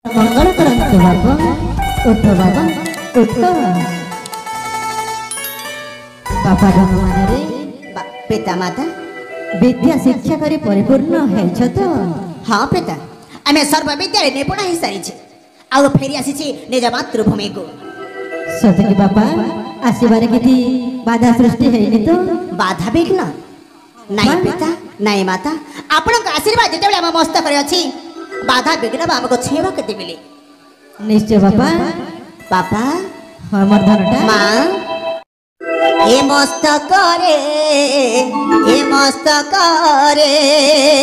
मंगल करंतु बाबा उठ बाबा उठ बाबा भगवान रे पिता माता विद्या शिक्षा करी परिपूर्ण है तो हाँ पिता आम सर्वविद्या निपुण हो सारी आउ फेरी आसी निज मातृभूमि को सतकी बाबा आसबार कि बाधा सृष्टि है तो बाधा विघ्न नाई पिता नाई माता आपण आशीर्वाद जो आम मस्तक अच्छी बाधा विघ्न आमको छुआ के मिले निश्चय बाबा बाबा हमर धनटा माँ ए मस्तक रे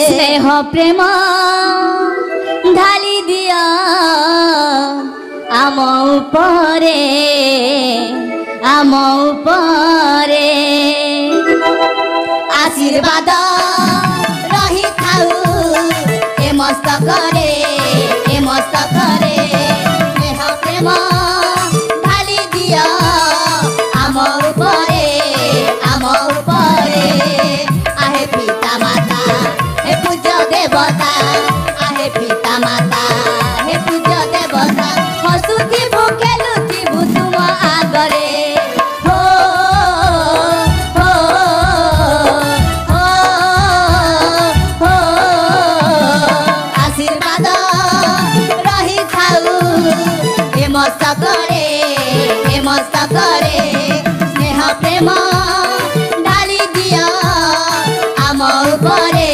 स्नेह प्रेम ढाली दिया आम उपरे आशीर्वाद रही थाऊ ए मस्तक रे स्नेह प्रेम ढाली दिया आम उपरे आहे पिता माता हे पूज्य देवता आहे पिता माता हे पूज्य देवता हसुथी खेलुथी तुम आगरे हो आशीर्वाद रही थाऊ ए मस्तक रे स्नेह प्रेम ढाली दिया आम उपरे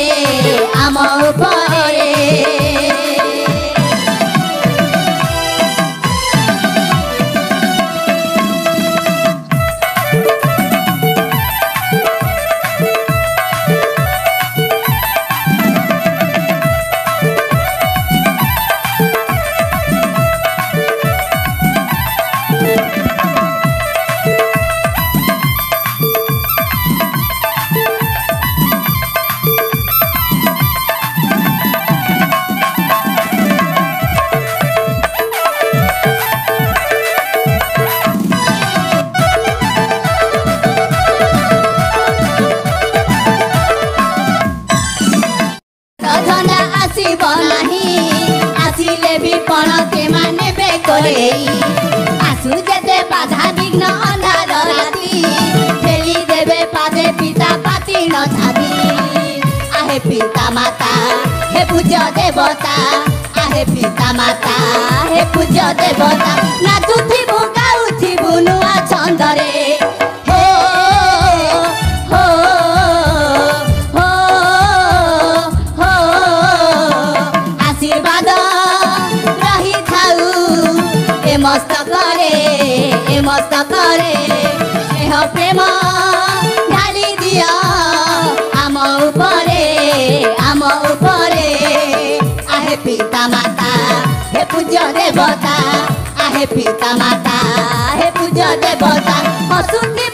आसु जेते बाधा विघ्न अंधार राति ठेली देवे पादे पिता पाती न छादी आहे पिता माता हे पूज्य देवता आहे पिता माता हे पूज्य देवता नाचुथी गाउथी नुआ छंदरे आशीर्वाद रही थाऊ मस्तक रे स्नेह प्रेम ढाली दिया आम उपरे आहे पिता माता हे पूज्य देवता आहे पिता माता हे पूज्य देवता हसुथी